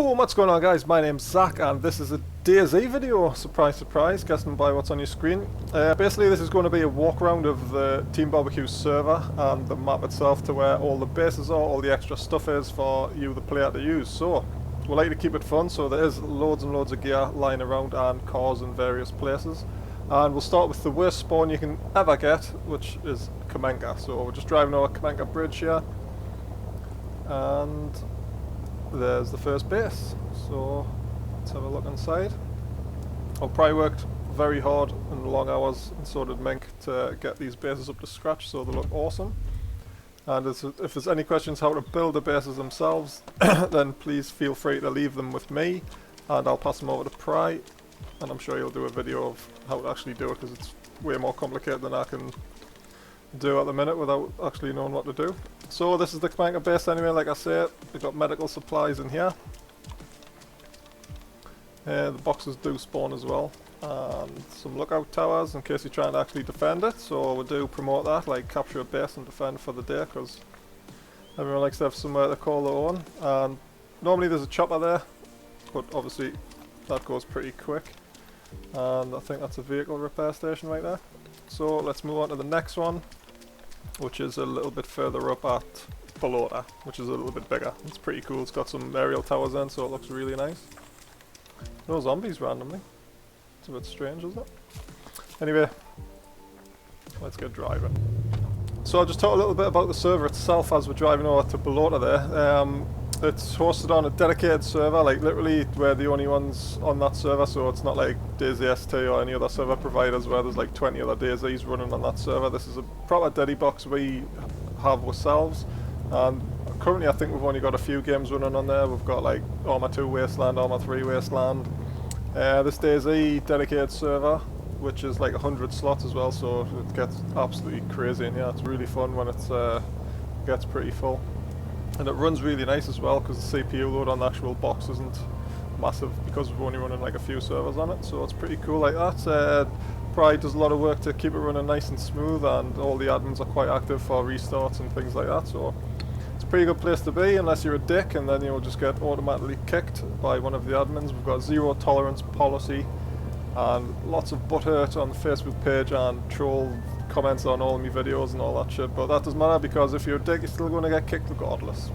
Boom, what's going on guys? My name's Zach and this is a DayZ video. Surprise surprise, guessing by what's on your screen. Basically this is going to be a walk around of the Team BBQ server and the map itself to where all the bases are, all the extra stuff is for you the player to use. So we like to keep it fun, so there is loads and loads of gear lying around and cars in various places. And we'll start with the worst spawn you can ever get, which is Kamenka. So we're just driving over Kamenka Bridge here. And there's the first base, so let's have a look inside. I've probably worked very hard and long hours, and so did Mink, to get these bases up to scratch so they look awesome. And if there's any questions how to build the bases themselves, then please feel free to leave them with me and I'll pass them over to Pry, and I'm sure he'll do a video of how to actually do it because it's way more complicated than I can do at the minute without actually knowing what to do. So this is the Kamenka base anyway, like I said. We've got medical supplies in here. The boxes do spawn as well. And some lookout towers in case you're trying to actually defend it. So we do promote that, like capture a base and defend for the day, because everyone likes to have somewhere to call their own. And normally there's a chopper there, but obviously that goes pretty quick. And I think that's a vehicle repair station right there. So let's move on to the next one, which is a little bit further up at Balota, which is a little bit bigger. It's pretty cool. It's got some aerial towers in, so it looks really nice. No zombies randomly. It's a bit strange, isn't it? Anyway, let's get driving. So I'll just talk a little bit about the server itself as we're driving over to Balota there. It's hosted on a dedicated server, like literally we're the only ones on that server, so it's not like DayZ ST or any other server providers where there's like 20 other DayZs running on that server. This is a proper deddy box we have ourselves, and currently I think we've only got a few games running on there. We've got like Arma 2 Wasteland, Arma 3 Wasteland, this DayZ dedicated server, which is like 100 slots as well, so it gets absolutely crazy in here. It's really fun when it gets pretty full. And it runs really nice as well because the CPU load on the actual box isn't massive because we're only running like a few servers on it, so it's pretty cool like that. Pride does a lot of work to keep it running nice and smooth, and all the admins are quite active for restarts and things like that, so it's a pretty good place to be unless you're a dick and then you'll just get automatically kicked by one of the admins. We've got zero tolerance policy and lots of butthurt on the Facebook page and troll comments on all my videos and all that shit, but that doesn't matter because if you're a dick you're still going to get kicked regardless.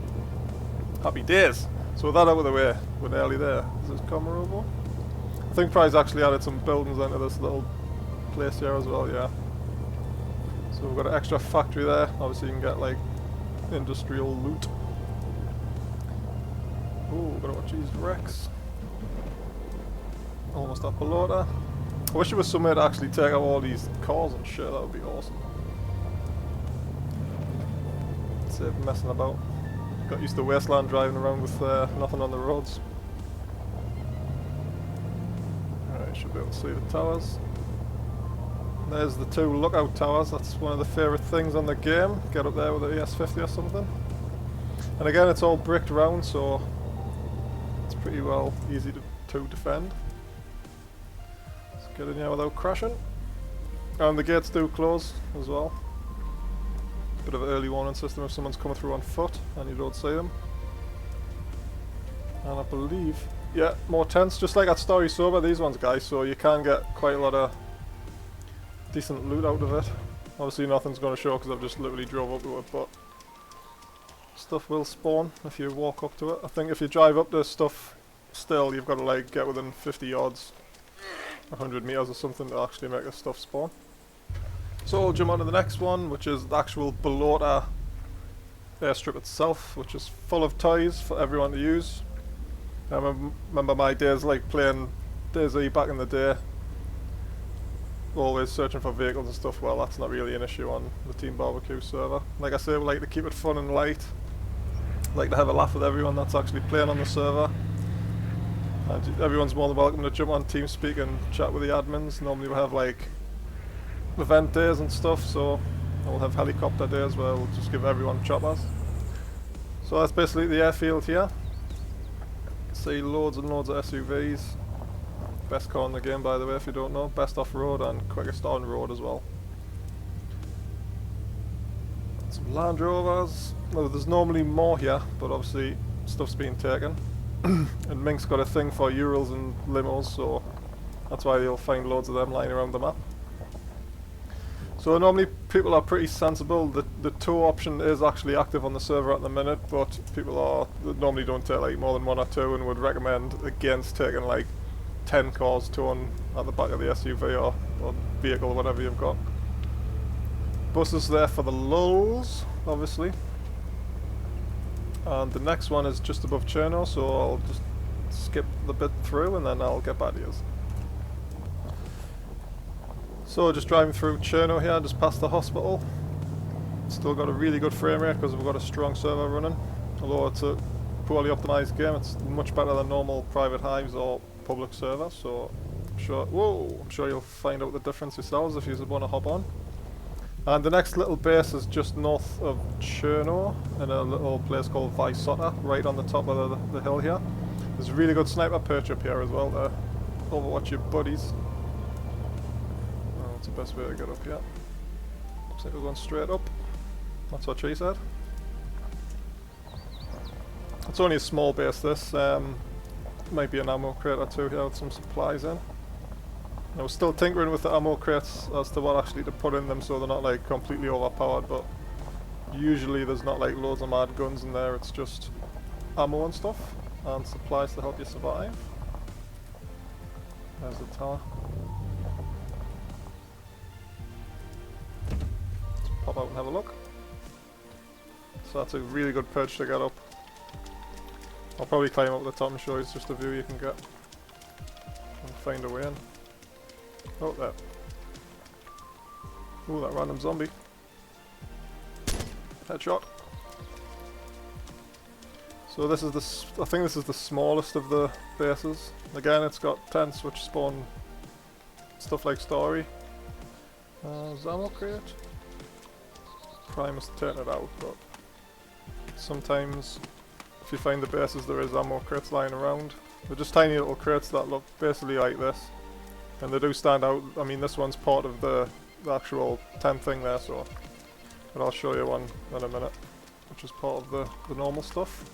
Happy days! So with that out of the way, we're nearly there. Is this camera over? I think Prize actually added some buildings into this little place here as well, yeah. So we've got an extra factory there, obviously you can get like industrial loot. Ooh, gotta watch these wrecks. Almost at Balota. I wish there was somewhere to actually take out all these cars and shit, that would be awesome. Save messing about. Got used to Wasteland driving around with nothing on the roads. Alright, should be able to see the towers. There's the two lookout towers, that's one of the favourite things on the game. Get up there with the ES50 or something. And again, it's all bricked around, so it's pretty well easy to defend. Get in here without crashing. And the gates do close as well. Bit of an early warning system if someone's coming through on foot and you don't see them. And I believe, yeah, more tents, just like at Story Sober, these ones guys, so you can get quite a lot of decent loot out of it. Obviously nothing's going to show because I've just literally drove up to it, but stuff will spawn if you walk up to it. I think if you drive up to stuff still, you've got to like get within 50 yards. 100 meters or something to actually make this stuff spawn. So we'll jump on to the next one, which is the actual Balota airstrip itself, which is full of toys for everyone to use. I remember my days like playing DayZ back in the day, always searching for vehicles and stuff. Well, that's not really an issue on the Team BBQ server. Like I say, we like to keep it fun and light, like to have a laugh with everyone that's actually playing on the server. And everyone's more than welcome to jump on TeamSpeak and chat with the admins. Normally we have like event days and stuff, so we'll have helicopter days where we'll just give everyone choppers. So that's basically the airfield here. See loads and loads of SUVs. Best car in the game by the way if you don't know. Best off-road and quickest on-road as well. Some Land Rovers. Well, there's normally more here, but obviously stuff's being taken. And Mink's got a thing for Urals and limos, so that's why you'll find loads of them lying around the map. So normally people are pretty sensible. The tow option is actually active on the server at the minute, but people normally don't take like more than 1 or 2 and would recommend against taking like 10 cars towing at the back of the SUV or vehicle, whatever you've got. Bus is there for the lulls, obviously. And the next one is just above Cherno, so I'll just skip the bit through and then I'll get back to you. So just driving through Cherno here, just past the hospital. Still got a really good frame rate because we've got a strong server running. Although it's a poorly optimized game, it's much better than normal private hives or public servers. So I'm sure you'll find out the difference yourselves if you want to hop on. And the next little base is just north of Cherno in a little place called Vysota, right on the top of the hill here. There's a really good sniper perch up here as well to overwatch your buddies. That's the best way to get up here. Looks like we're going straight up. That's what she said. It's only a small base this. Might be an ammo crate or 2 here with some supplies in. I was still tinkering with the ammo crates as to what actually to put in them so they're not like completely overpowered, but usually there's not like loads of mad guns in there, it's just ammo and stuff and supplies to help you survive. There's the tower. Let's pop out and have a look. So that's a really good perch to get up. I'll probably climb up the top and show you, it's just a view you can get and find a way in. Oh, there. Ooh, that random zombie. Headshot. So this is I think this is the smallest of the bases. Again, it's got tents which spawn stuff like story. Ammo crate. Primus turn it out, but sometimes if you find the bases there is ammo crates lying around. They're just tiny little crates that look basically like this. And they do stand out. I mean, this one's part of the actual tent thing there, so. But I'll show you one in a minute, which is part of the normal stuff.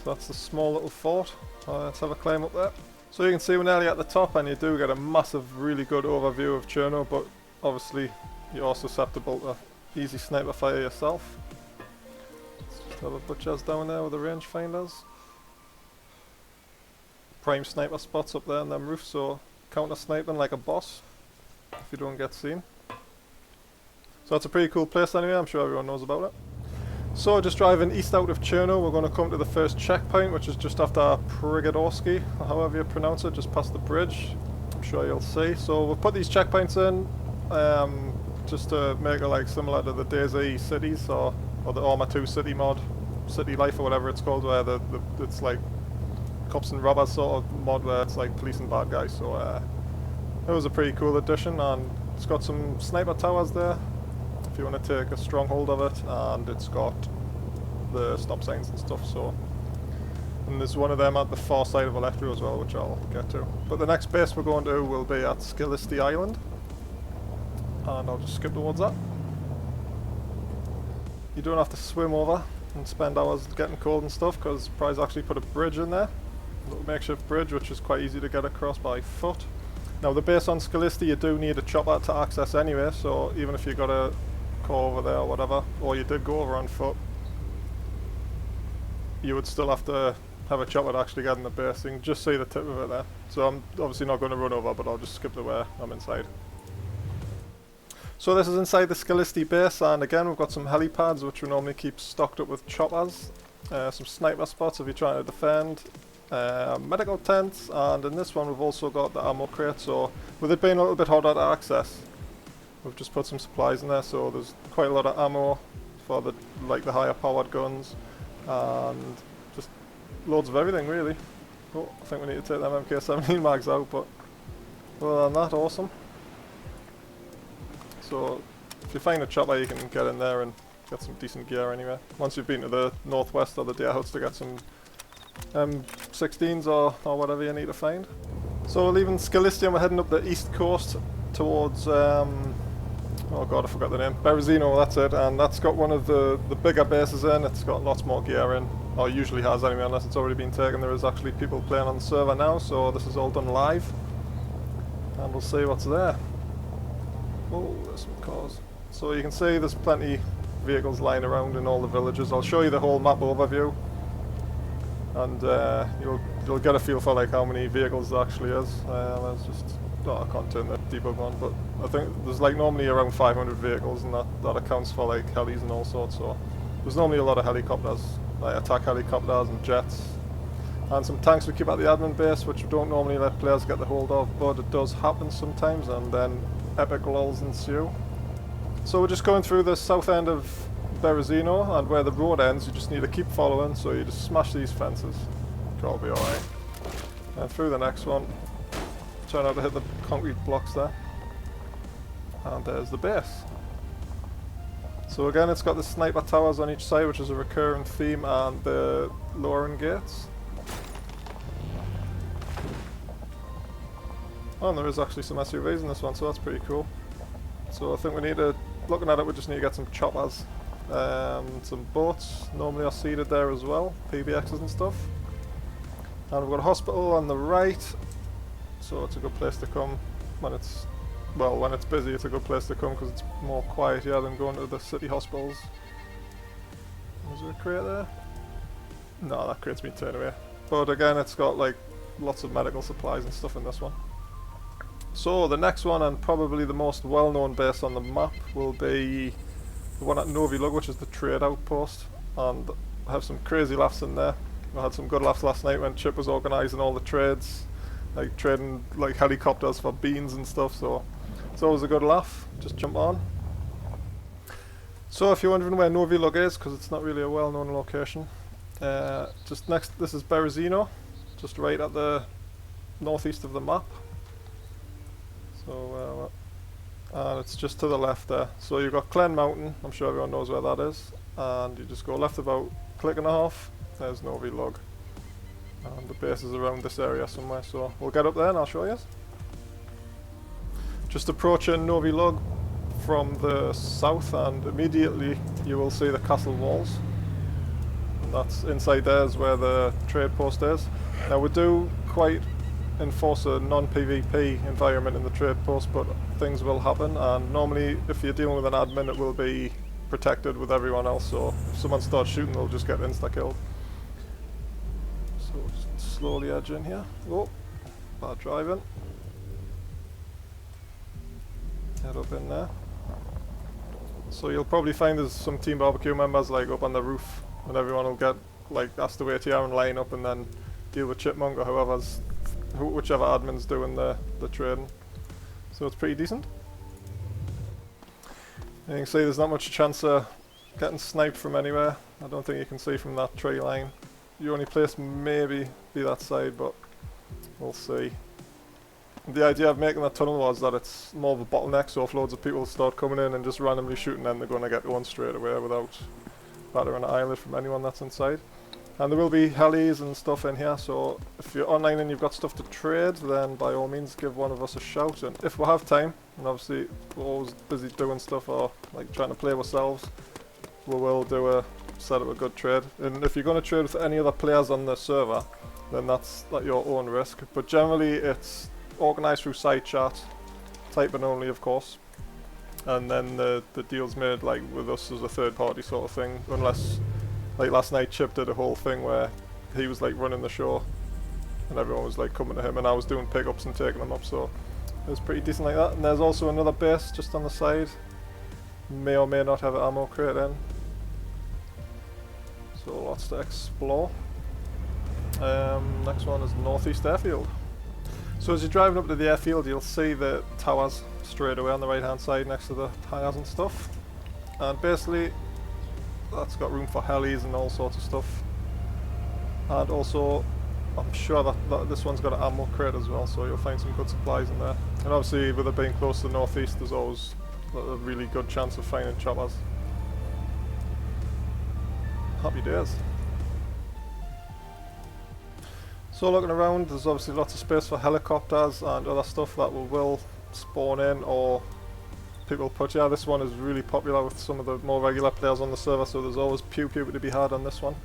So that's the small little fort. Let's have a climb up there. So you can see we're nearly at the top, and you do get a massive, really good overview of Cherno, but obviously you're susceptible to easy sniper fire yourself. Let's just have a butcher's down there with the rangefinders. Prime sniper spots up there on them roofs, so counter sniping like a boss if you don't get seen. So that's a pretty cool place anyway, I'm sure everyone knows about it. So just driving east out of Cherno, we're going to come to the first checkpoint, which is just after Prigodorski, however you pronounce it, just past the bridge. I'm sure you'll see. So we've put these checkpoints in just to make it like similar to the DayZ cities or the Arma 2 city mod, City Life or whatever it's called, where it's like cops and robbers sort of mod where it's like police and bad guys. So it was a pretty cool addition, and it's got some sniper towers there if you want to take a stronghold of it, and it's got the stop signs and stuff. So, and there's one of them at the far side of Electro as well, which I'll get to. But the next base we're going to will be at Skilisti Island, and I'll just skip towards that. You don't have to swim over and spend hours getting cold and stuff, because Prize actually put a bridge in there. A little makeshift bridge which is quite easy to get across by foot. Now the base on Skilisti you do need a chopper to access anyway, so even if you got a car over there or whatever, or you did go over on foot, you would still have to have a chopper to actually get in the base. You can just see the tip of it there. So I'm obviously not going to run over, but I'll just skip the way I'm inside. So this is inside the Skilisti base, and again we've got some helipads which we normally keep stocked up with choppers, some sniper spots if you're trying to defend, medical tents, and in this one we've also got the ammo crate. So with it being a little bit harder to access, we've just put some supplies in there, so there's quite a lot of ammo for the higher powered guns, and just loads of everything really. Oh, I think we need to take them MK17 mags out, but other than that, awesome. So if you find a chopper you can get in there and get some decent gear anyway. Once you've been to the northwest or the deer huts to get some M16s or whatever you need to find. So we're leaving Skilisti and we're heading up the east coast towards, oh god I forgot the name, Berezino, that's it, and that's got one of the bigger bases in. It's got lots more gear in, or usually has anyway, unless it's already been taken. There is actually people playing on the server now, so this is all done live. And we'll see what's there. Oh, there's some cars. So you can see there's plenty of vehicles lying around in all the villages. I'll show you the whole map overview, and you'll get a feel for like how many vehicles there actually is. Let's just, I can't turn the debug on, but I think there's like normally around 500 vehicles, and that accounts for like helis and all sorts. So there's normally a lot of helicopters, like attack helicopters and jets, and some tanks we keep at the admin base, which we don't normally let players get the hold of, but it does happen sometimes, and then epic lulls ensue. So we're just going through the south end of Berezino, and where the road ends you just need to keep following, so you just smash these fences. It'll be alright. And through the next one, try not to hit the concrete blocks there. And there's the base. So again, it's got the sniper towers on each side, which is a recurring theme, and the lowering gates. Oh, and there is actually some SUVs in this one, so that's pretty cool. So I think we need to, looking at it, we just need to get some choppers. Some boats normally are seated there as well, PBXs and stuff. And we've got a hospital on the right, so it's a good place to come when it's, well, when it's busy. It's a good place to come because it's more quiet here than going to the city hospitals. Is there a crate there? No, that crate's been turned away. But again, it's got like lots of medical supplies and stuff in this one. So the next one, and probably the most well-known base on the map, will be the one at Novi Lug, which is the trade outpost. And I have some crazy laughs in there. I had some good laughs last night when Chip was organising all the trades, like trading like helicopters for beans and stuff, so it's always a good laugh. Just jump on. So if you're wondering where Novi Lug is, because it's not really a well-known location, just next, this is Berezino, just right at the northeast of the map. So and it's just to the left there. So you've got Clen Mountain, I'm sure everyone knows where that is, and you just go left about a click and a half. There's Novi Lug, and the base is around this area somewhere, so we'll get up there and I'll show you. Just approaching Novi Lug from the south, and immediately you will see the castle walls, and that's inside there is where the trade post is. Now we do quite enforce a non-PvP environment in the trade post, but things will happen, and normally if you're dealing with an admin it will be protected with everyone else, so if someone starts shooting they'll just get insta-killed. So just slowly edge in here. Oh, bad driving. Head up in there. So you'll probably find there's some Team Barbecue members like up on the roof, and everyone will get like asked to wait here and line up and then deal with Chipmunk or whichever admin's doing the trading. So it's pretty decent. And you can see there's not much chance of getting sniped from anywhere. I don't think you can see from that tree line. The only place maybe be that side, but we'll see. The idea of making that tunnel was that it's more of a bottleneck, so if loads of people start coming in and just randomly shooting, then they're going to get one straight away without battering an eyelid from anyone that's inside. And there will be helis and stuff in here, so if you're online and you've got stuff to trade, then by all means give one of us a shout. And if we have time, and obviously we're always busy doing stuff or like trying to play ourselves, we will set up a good trade. And if you're going to trade with any other players on the server, then that's at your own risk. But generally it's organised through side chat, typing only of course, and then the deal's made like with us as a third party sort of thing, unless like last night Chip did a whole thing where he was like running the show and everyone was like coming to him and I was doing pickups and taking them up, so it was pretty decent like that. And there's also another base just on the side, may or may not have an ammo crate in, so lots to explore. Next one is Northeast Airfield. So as you're driving up to the airfield you'll see the towers straight away on the right hand side next to the tires and stuff, and basically that's got room for helis and all sorts of stuff. And also I'm sure that this one's got an ammo crate as well, so you'll find some good supplies in there. And obviously with it being close to the northeast there's always a really good chance of finding choppers. Happy days. So looking around, there's obviously lots of space for helicopters and other stuff that will spawn in or people put. Yeah, this one is really popular with some of the more regular players on the server, so there's always pew pew to be had on this one.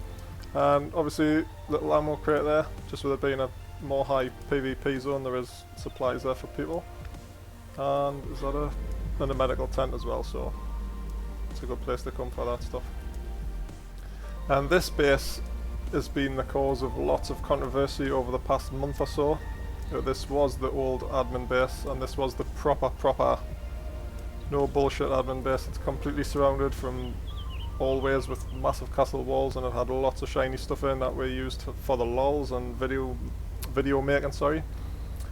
And obviously little ammo crate there, just with it being a more high PvP zone, there is supplies there for people. And is that a medical tent as well, so it's a good place to come for that stuff. And this base has been the cause of lots of controversy over the past month or so. This was the old admin base, and this was the proper no bullshit admin base. It's completely surrounded from all ways with massive castle walls, and it had lots of shiny stuff in that we used for the lols and video making, sorry.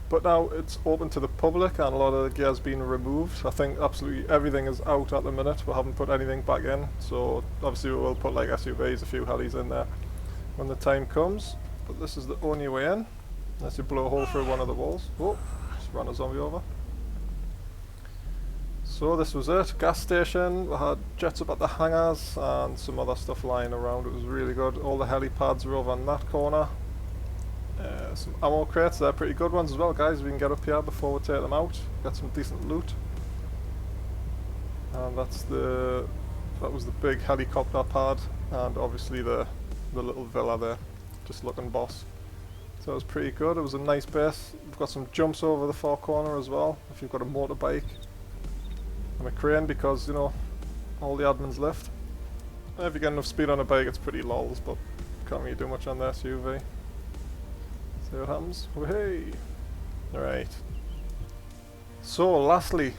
But now it's open to the public and a lot of the gear's been removed. I think absolutely everything is out at the minute. We haven't put anything back in, so obviously we will put like SUVs, a few helis in there when the time comes. But this is the only way in, unless you blow a hole through one of the walls. Oh, just ran a zombie over. So this was it, gas station. We had jets up at the hangars and some other stuff lying around. It was really good. All the helipads were over in that corner. Some ammo crates, they're pretty good ones as well, guys. We can get up here before we take them out. Got some decent loot. And that was the big helicopter pad, and obviously the little villa there, just looking boss. So it was pretty good. It was a nice base. We've got some jumps over the far corner as well, if you've got a motorbike. And a crane, because, you know, all the admins lift. If you get enough speed on a bike, it's pretty lols, but can't really do much on the SUV. See what happens. Hey! Alright. So, lastly,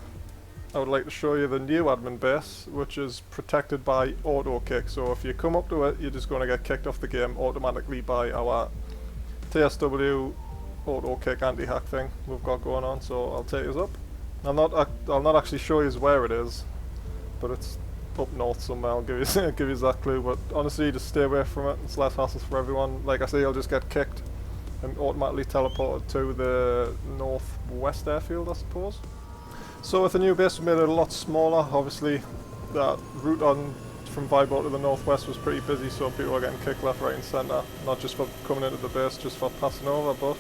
I would like to show you the new admin base, which is protected by auto kick. So if you come up to it, you're just going to get kicked off the game automatically by our TSW auto kick anti-hack thing we've got going on. So I'll take you up. I'll not actually show you where it is, but it's up north somewhere. I'll give you give you that clue. But honestly, just stay away from it. It's less hassle for everyone. Like I say, you'll just get kicked and automatically teleported to the northwest airfield, I suppose. So with the new base, we made it a lot smaller. Obviously, that route on from Vibo to the northwest was pretty busy, so people were getting kicked left, right and centre. Not just for coming into the base, just for passing over, but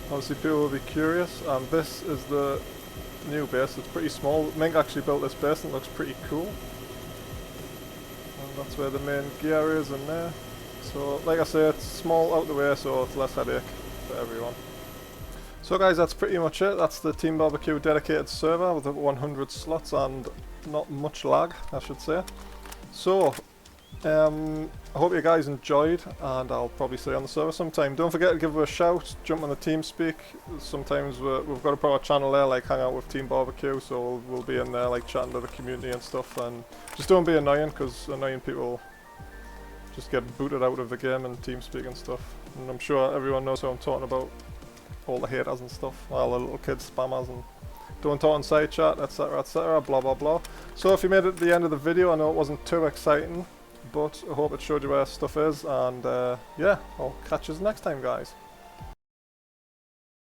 obviously people will be curious. And this is the new base. It's pretty small. Mink actually built this base and it looks pretty cool. And that's where the main gear is in there. So like I say, it's small out the way, so it's less headache for everyone. So guys, that's pretty much it. That's the Team BBQ dedicated server with 100 slots and not much lag, I should say. So, I hope you guys enjoyed, and I'll probably see you on the server sometime. Don't forget to give us a shout, jump on the TeamSpeak. Sometimes we've got a proper channel there, like Hang Out with Team BBQ, so we'll be in there like chatting to the community and stuff. And just don't be annoying, because annoying people just get booted out of the game and TeamSpeak and stuff. And I'm sure everyone knows who I'm talking about. All the haters and stuff, all the little kids spammers and don't talk on side chat, etc, blah blah blah. So if you made it to the end of the video, I know it wasn't too exciting, but I hope it showed you where stuff is, and yeah, I'll catch you next time, guys.